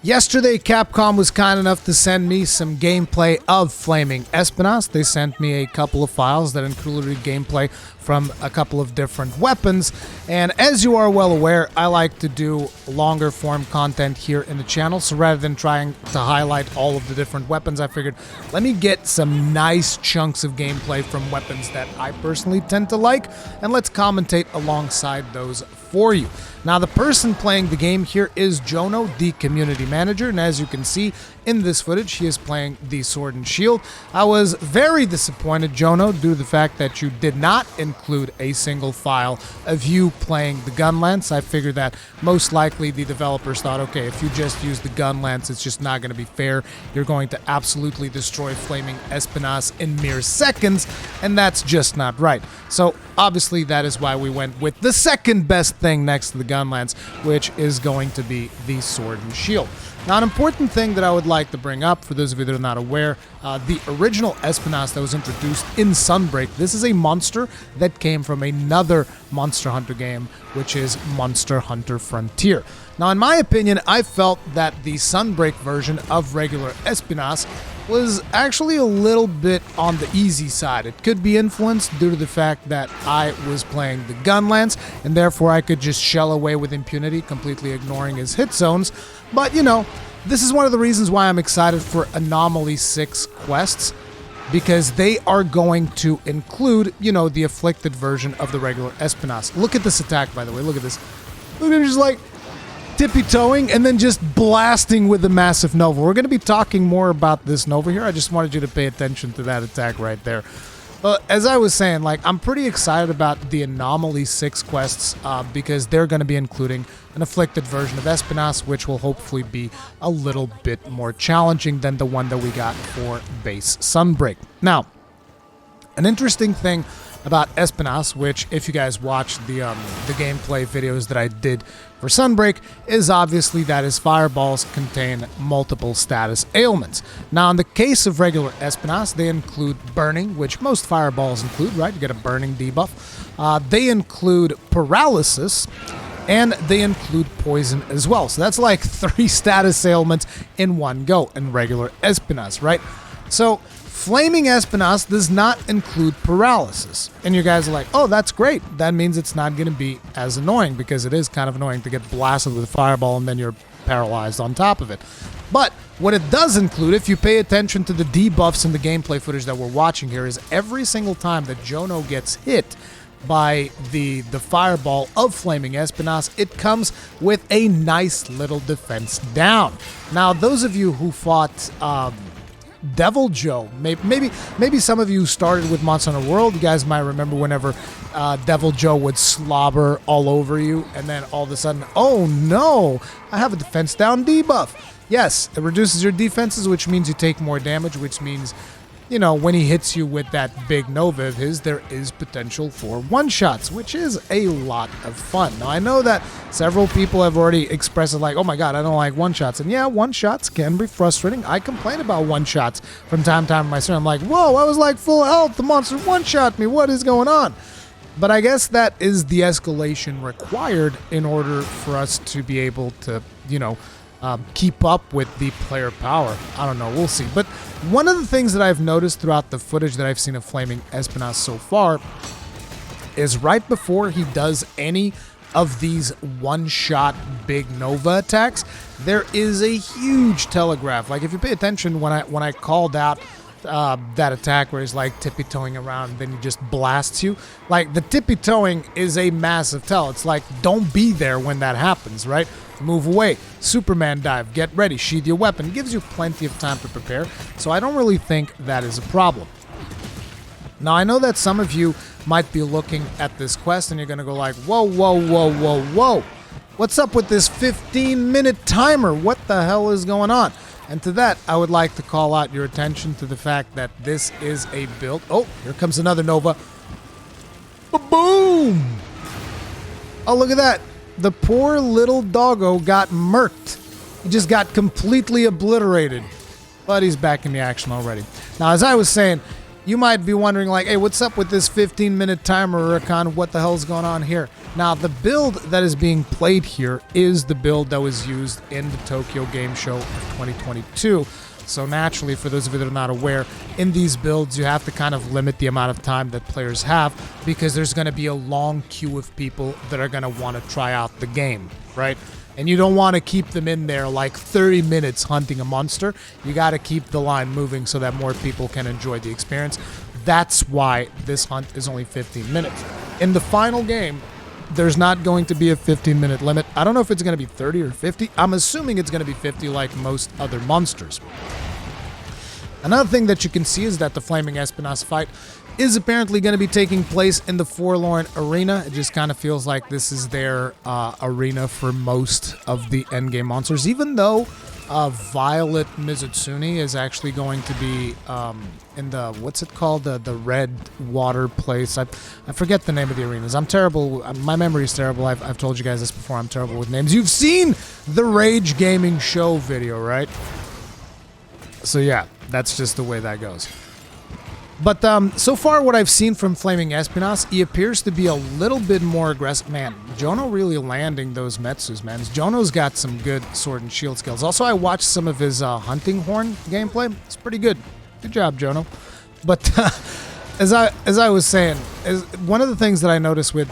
Yesterday, Capcom was kind enough to send me some gameplay of Flaming Espinas. They sent me a couple of files that included gameplay from a couple of different weapons. And as you are well aware, I like to do longer form content here in the channel. So rather than trying to highlight all of the different weapons, I figured let me get some nice chunks of gameplay from weapons that I personally tend to like, and let's commentate alongside those for you. Now, the person playing the game here is Jono, the community manager, and as you can see in this footage, he is playing the Sword and Shield. I was very disappointed, Jono, due to the fact that you did not include a single file of you playing the gun lance. I figured that most likely the developers thought, okay, if you just use the gun lance, it's just not going to be fair. You're going to absolutely destroy Flaming Espinas in mere seconds, and that's just not right. So obviously that is why we went with the second best thing next to the gun lance, which is going to be the Sword and Shield. Now, an important thing that I would like to bring up, for those of you that are not aware, the original Espinas that was introduced in Sunbreak, this is a monster that came from another Monster Hunter game, which is Monster Hunter Frontier. Now, in my opinion, I felt that the Sunbreak version of regular Espinas was actually a little bit on the easy side. It could be influenced due to the fact that I was playing the gun lance, and therefore I could just shell away with impunity, completely ignoring his hit zones. But, you know, this is one of the reasons why I'm excited for Anomaly 6 quests, because they are going to include, you know, the afflicted version of the regular Espinas. Look at this attack, by the way. Look at this. Look at him just like tippy-toeing and then just blasting with the massive Nova. We're going to be talking more about this Nova here. I just wanted you to pay attention to that attack right there. As I was saying, like, I'm pretty excited about the Anomaly 6 quests because they're going to be including an afflicted version of Espinas, which will hopefully be a little bit more challenging than the one that we got for base Sunbreak. Now, an interesting thing about Espinas, which if you guys watched the gameplay videos that I did for Sunbreak, is obviously that his fireballs contain multiple status ailments. Now, in the case of regular Espinas, they include burning, which most fireballs include, right? You get a burning debuff. They include paralysis, and they include poison as well. So that's like 3 status ailments in one go in regular Espinas, right? So Flaming Espinas does not include paralysis. And you guys are like, oh, that's great. That means it's not going to be as annoying, because it is kind of annoying to get blasted with a fireball and then you're paralyzed on top of it. But what it does include, if you pay attention to the debuffs in the gameplay footage that we're watching here, is every single time that Jono gets hit by the fireball of Flaming Espinas, it comes with a nice little defense down. Now, those of you who fought Devil Joe, maybe some of you started with Monster Hunter World. You guys might remember whenever Devil Joe would slobber all over you, and then all of a sudden, oh no, I have a defense down debuff. Yes, it reduces your defenses, which means you take more damage, which means, you know, when he hits you with that big Nova of his, there is potential for one-shots, which is a lot of fun. Now, I know that several people have already expressed it like, oh my god, I don't like one-shots. And yeah, one-shots can be frustrating. I complain about one-shots from time to time in my stream. I'm like, whoa, I was like full health, the monster one-shot me, what is going on? But I guess that is the escalation required in order for us to be able to, you know, keep up with the player power. I don't know, we'll see. But one of the things that I've noticed throughout the footage that I've seen of Flaming Espinas so far is right before he does any of these one-shot big Nova attacks, there is a huge telegraph. Like, if you pay attention when I called out that attack where he's like tippy-toeing around and then he just blasts you, like, the tippy-toeing is a massive tell. It's like, don't be there when that happens, right? Move away. Superman dive. Get ready. Sheath your weapon. It gives you plenty of time to prepare, so I don't really think that is a problem. Now, I know that some of you might be looking at this quest and you're going to go like, whoa, whoa, whoa, whoa, whoa. What's up with this 15-minute timer? What the hell is going on? And to that, I would like to call out your attention to the fact that this is a build. Oh, here comes another Nova. Boom! Oh, look at that. The poor little doggo got murked. He just got completely obliterated. But he's back in the action already. Now, as I was saying, you might be wondering like, hey, what's up with this 15-minute timer, Rurikhan? What the hell's going on here? Now, the build that is being played here is the build that was used in the Tokyo Game Show of 2022. So naturally, for those of you that are not aware, in these builds, you have to kind of limit the amount of time that players have because there's going to be a long queue of people that are going to want to try out the game, right? And you don't want to keep them in there like 30 minutes hunting a monster. You got to keep the line moving so that more people can enjoy the experience. That's why this hunt is only 15 minutes. In the final game, there's not going to be a 15-minute limit. I don't know if it's going to be 30 or 50. I'm assuming it's going to be 50 like most other monsters. Another thing that you can see is that the Flaming Espinas fight is apparently going to be taking place in the Forlorn Arena. It just kind of feels like this is their arena for most of the endgame monsters, even though Violet Mizutsune is actually going to be in the, what's it called, the red water place. I forget the name of the arenas. I'm terrible. My memory is terrible. I've told you guys this before. I'm terrible with names. You've seen the Rage Gaming Show video, right? So yeah, that's just the way that goes. But so far what I've seen from Flaming Espinas, he appears to be a little bit more aggressive. Man, Jono really landing those Metsus, man. Jono's got some good sword and shield skills. Also, I watched some of his hunting horn gameplay. It's pretty good. Good job, Jono. But as I was saying, one of the things that I noticed with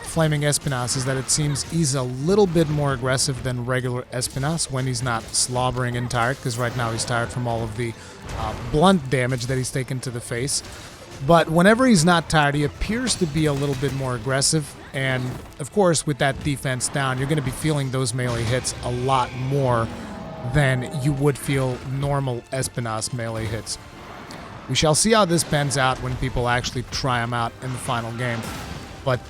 Flaming Espinas is that it seems he's a little bit more aggressive than regular Espinas when he's not slobbering and tired, because right now he's tired from all of the blunt damage that he's taken to the face. But whenever he's not tired, he appears to be a little bit more aggressive, and of course with that defense down, you're going to be feeling those melee hits a lot more than you would feel normal Espinas melee hits. We shall see how this pans out when people actually try them out in the final game. But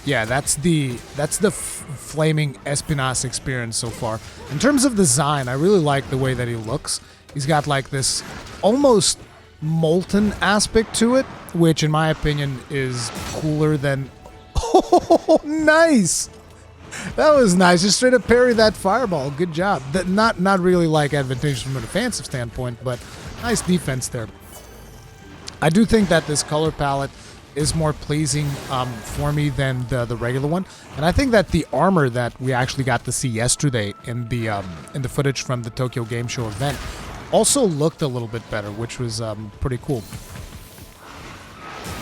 yeah, that's the Flaming Espinas experience so far. In terms of design, I really like the way that he looks. He's got like this almost molten aspect to it, which in my opinion is cooler than... Oh, nice! That was nice. Just straight up parry that fireball. Good job. Not really like advantageous from a defensive standpoint, but nice defense there. I do think that this color palette is more pleasing for me than the regular one, and I think that the armor that we actually got to see yesterday in the footage from the Tokyo Game Show event also looked a little bit better, which was pretty cool.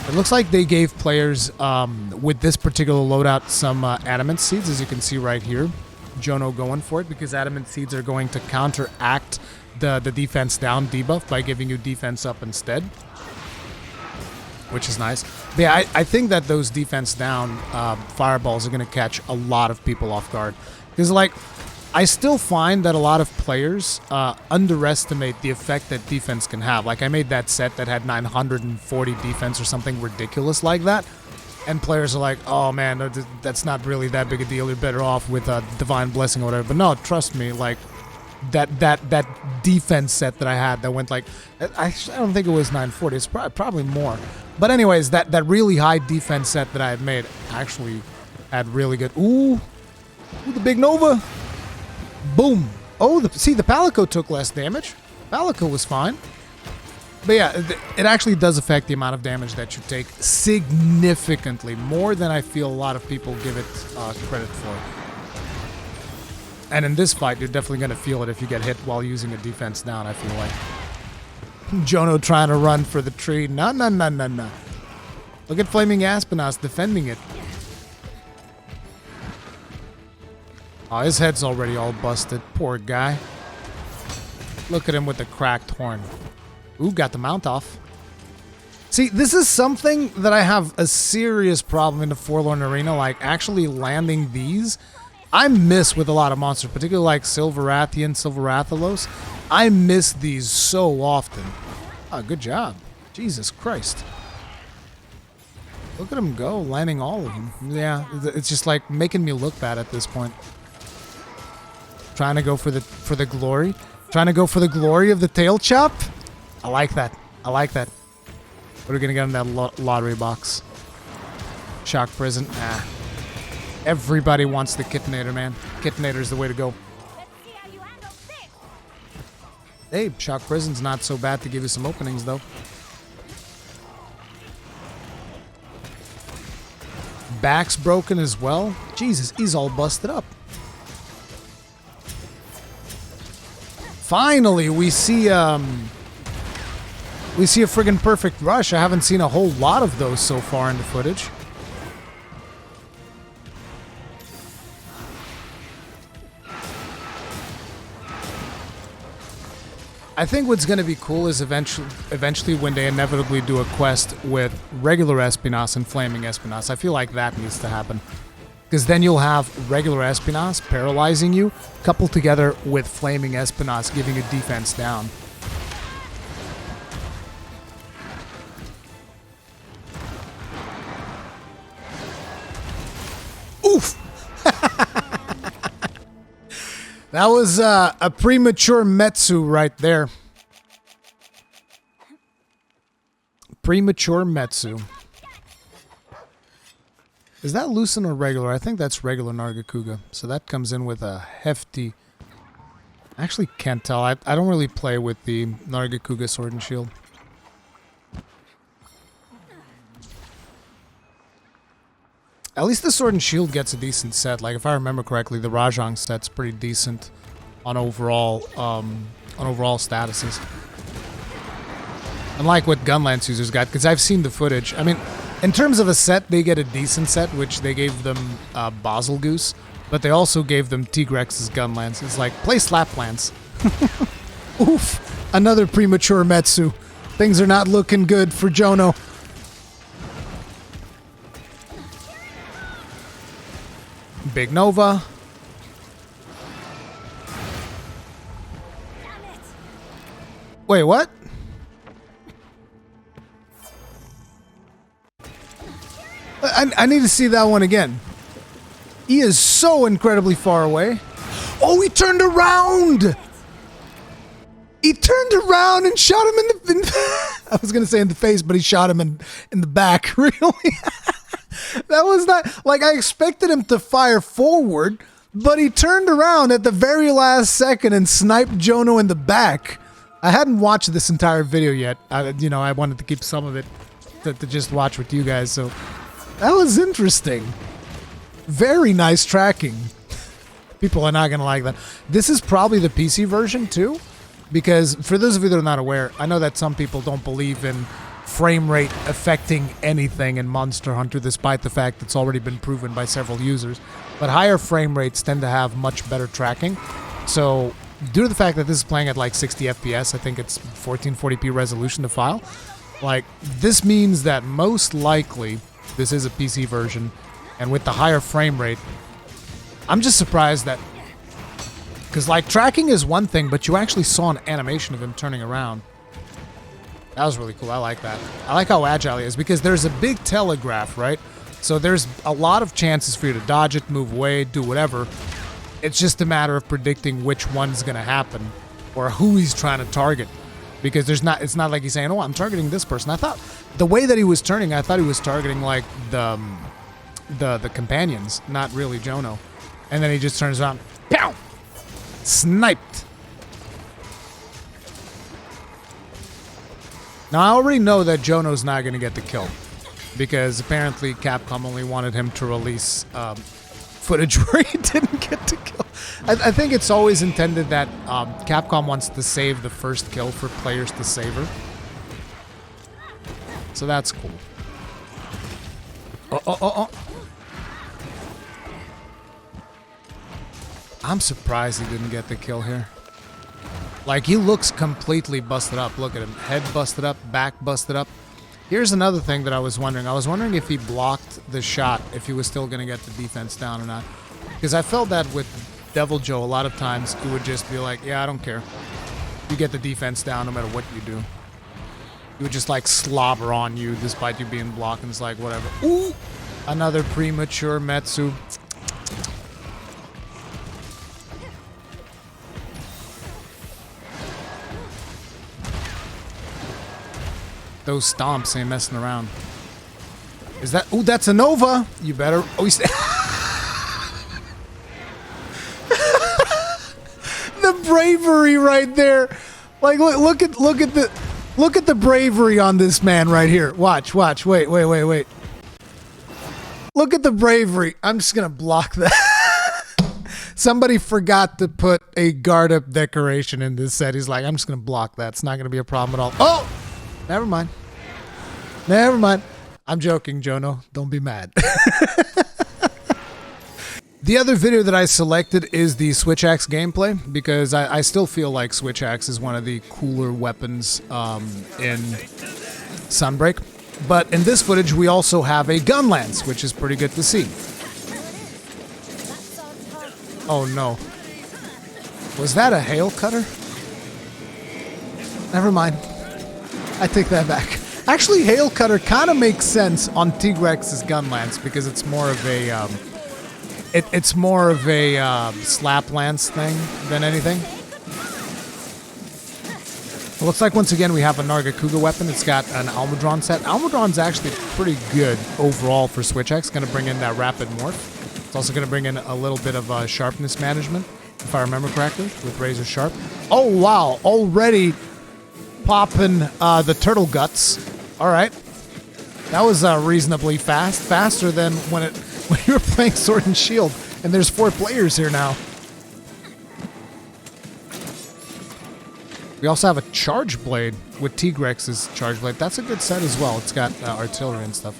It looks like they gave players with this particular loadout some adamant seeds, as you can see right here. Jono going for it because adamant seeds are going to counteract the defense down debuff by giving you defense up instead, which is nice. But yeah, I think that those defense down fireballs are going to catch a lot of people off guard, because like I still find that a lot of players underestimate the effect that defense can have. Like I made that set that had 940 defense or something ridiculous like that, and players are like, oh man, that's not really that big a deal, you're better off with a Divine Blessing or whatever. But no, trust me, like that defense set that I had that went like, I don't think it was 940, it's probably more. But anyways, that really high defense set that I had made actually had really good... Ooh, the big Nova! Boom! Oh, see, the Palico took less damage. Palico was fine. But yeah, it actually does affect the amount of damage that you take significantly, more than I feel a lot of people give it credit for. And in this fight, you're definitely going to feel it if you get hit while using a defense down, I feel like. Jono trying to run for the tree. No. Look at Flaming Espinas defending it. Oh, his head's already all busted. Poor guy. Look at him with the cracked horn. Ooh, got the mount off. See, this is something that I have a serious problem in the Forlorn Arena, like actually landing these. I miss with a lot of monsters, particularly like Silverathian, Silverathalos. I miss these so often. Oh, good job. Jesus Christ. Look at him go, landing all of them. Yeah, it's just like making me look bad at this point. Trying to go for the glory. Trying to go for the glory of the tail chop. I like that. I like that. What are we gonna get in that lottery box? Shock prison. Nah. Everybody wants the Kitinator, man. Kitinator's the way to go. Hey, Shock Prison's not so bad to give you some openings, though. back's broken as well. Jesus, he's all busted up. Finally, we see a friggin' perfect rush. I haven't seen a whole lot of those so far in the footage. I think what's going to be cool is eventually when they inevitably do a quest with regular Espinas and Flaming Espinas. I feel like that needs to happen. Because then you'll have regular Espinas paralyzing you, coupled together with Flaming Espinas giving you defense down. Oof! That was a premature Metsu right there. Premature Metsu. Is that Lucent or regular? I think that's regular Nargacuga. So that comes in with a hefty... I actually can't tell. I don't really play with the Nargacuga Sword and Shield. At least the Sword and Shield gets a decent set. Like, if I remember correctly, the Rajang set's pretty decent on overall statuses. Unlike what Gunlance users got, because I've seen the footage. I mean, in terms of a set, they get a decent set, which they gave them Basel Goose, but they also gave them Tigrex's Gunlance. It's like, play Slaplance. Oof! Another premature Metsu. Things are not looking good for Jono. Big Nova. Wait, what? I need to see that one again. He is so incredibly far away. Oh, he turned around! He turned around and shot him in the... I was going to say in the face, but he shot him in the back, really. That was not... Like, I expected him to fire forward, but he turned around at the very last second and sniped Jono in the back. I hadn't watched this entire video yet. I wanted to keep some of it to just watch with you guys, so... That was interesting. Very nice tracking. People are not going to like that. This is probably the PC version, too. Because, for those of you that are not aware, I know that some people don't believe in frame rate affecting anything in Monster Hunter, despite the fact it's already been proven by several users. But higher frame rates tend to have much better tracking. So, due to the fact that this is playing at like 60 FPS, I think it's 1440p resolution to file. Like, this means that most likely... This is a PC version, and with the higher frame rate, I'm just surprised that... Because, like, tracking is one thing, but you actually saw an animation of him turning around. That was really cool. I like that. I like how agile he is, because there's a big telegraph, right? So there's a lot of chances for you to dodge it, move away, do whatever. It's just a matter of predicting which one's going to happen, or who he's trying to target. Because it's not like he's saying, oh, I'm targeting this person. I thought, the way that he was turning, I thought he was targeting, like, the companions, not really Jono. And then he just turns around, pow! Sniped! Now, I already know that Jono's not going to get the kill. Because apparently Capcom only wanted him to release footage where he didn't get to kill. I think it's always intended that Capcom wants to save the first kill for players to savor. So that's cool. Oh. I'm surprised he didn't get the kill here. Like, he looks completely busted up. Look at him. Head busted up, back busted up. Here's another thing that I was wondering. I was wondering if he blocked the shot, if he was still going to get the defense down or not. Because I felt that with Devil Joe, a lot of times he would just be like, yeah, I don't care. You get the defense down no matter what you do. He would just, like, slobber on you despite you being blocked, and it's like, whatever. Ooh! Another premature Metsu. Those stomps ain't messing around. Is that... Ooh, that's a Nova! You better... Oh, he's... The bravery right there! Like, look at the bravery on this man right here. Watch. Wait. Look at the bravery. I'm just going to block that. Somebody forgot to put a guard up decoration in this set. He's like, I'm just going to block that. It's not going to be a problem at all. Oh! Never mind. Never mind. I'm joking, Jono. Don't be mad. The other video that I selected is the Switch Axe gameplay, because I still feel like Switch Axe is one of the cooler weapons in Sunbreak. But in this footage, we also have a gun lance, which is pretty good to see. Oh no. Was that a hail cutter? Never mind. I take that back. Actually, hail cutter kind of makes sense on Tigrex's gun lance, because it's more of a... It's more of a slap lance thing than anything. It looks like once again we have a Nargacuga weapon. It's got an Almudron set. Almudron's actually pretty good overall for Switch Axe. Going to bring in that rapid morph. It's also going to bring in a little bit of sharpness management, if I remember correctly, with Razor Sharp. Oh wow! Already popping the turtle guts. All right, that was reasonably fast. Faster than when you were playing Sword and Shield, and there's 4 players here now. We also have a Charge Blade with Tigrex's Charge Blade. That's a good set as well. It's got artillery and stuff.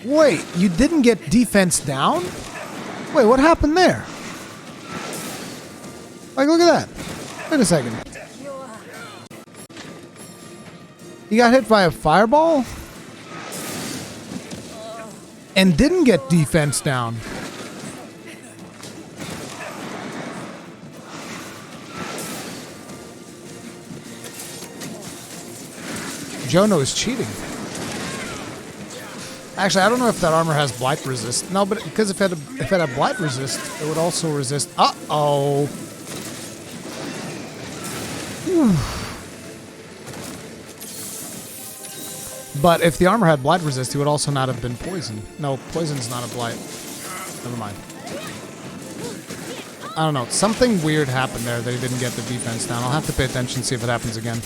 Wait, you didn't get defense down? Wait, what happened there? Like, look at that. Wait a second. You got hit by a fireball? And didn't get defense down. Jono is cheating. Actually, I don't know if that armor has blight resist. No, but because if it had blight resist, it would also resist. Uh-oh. But if the armor had blight resist, he would also not have been poisoned. No, poison's not a blight. Never mind. I don't know. Something weird happened there that he didn't get the defense down. I'll have to pay attention and see if it happens again.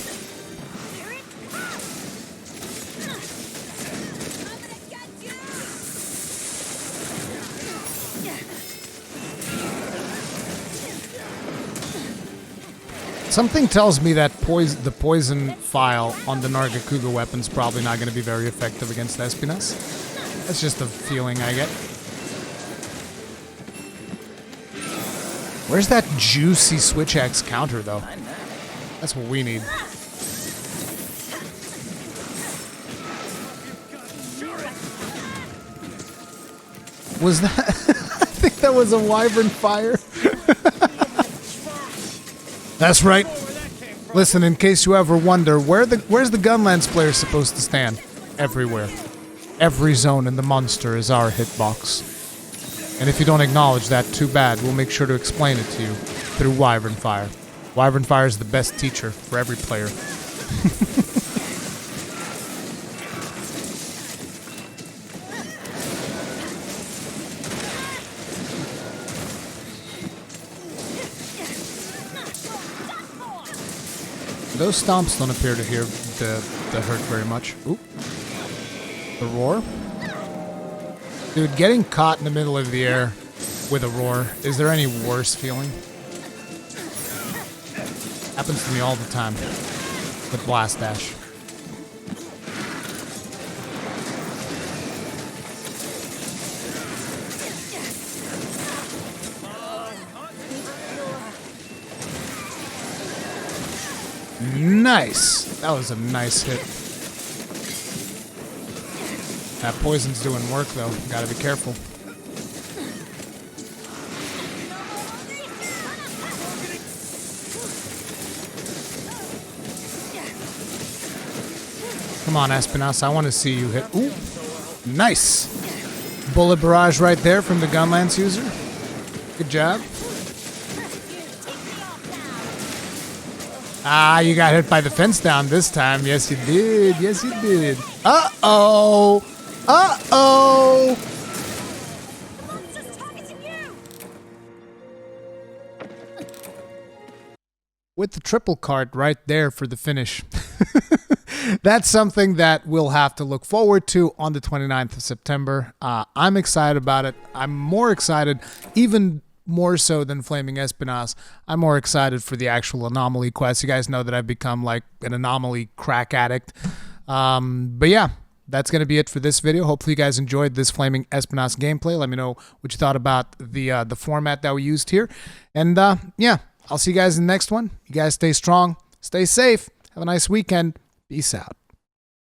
Something tells me that the poison file on the Nargacuga weapon's probably not going to be very effective against Espinas. That's just a feeling I get. Where's that juicy Switch Axe counter, though? That's what we need. Was that... I think that was a Wyvern Fire. That's right. Listen, in case you ever wonder, where's the Gunlance player supposed to stand? Everywhere. Every zone in the monster is our hitbox. And if you don't acknowledge that, too bad. We'll make sure to explain it to you through Wyvern Fire. Wyvern Fire is the best teacher for every player. Those stomps don't appear to hear the hurt very much. Ooh. The roar? Dude, getting caught in the middle of the air with a roar, is there any worse feeling? Happens to me all the time with Blast Dash. Nice! That was a nice hit. That poison's doing work, though. Gotta be careful. Come on, Espinas. I want to see you hit. Ooh! Nice! Bullet barrage right there from the Gunlance user. Good job. Ah, you got hit by the fence down this time. Yes, you did. Yes, you did. Uh-oh. Uh-oh. With the triple card right there for the finish. that's something that we'll have to look forward to on the 29th of September. I'm excited about it. I'm more excited, even more so than Flaming Espinas. I'm more excited for the actual anomaly quest. You guys know that I've become like an anomaly crack addict. But yeah, that's going to be it for this video. Hopefully you guys enjoyed this Flaming Espinas gameplay. Let me know what you thought about the format that we used here. And yeah, I'll see you guys in the next one. You guys stay strong, stay safe, have a nice weekend. Peace out.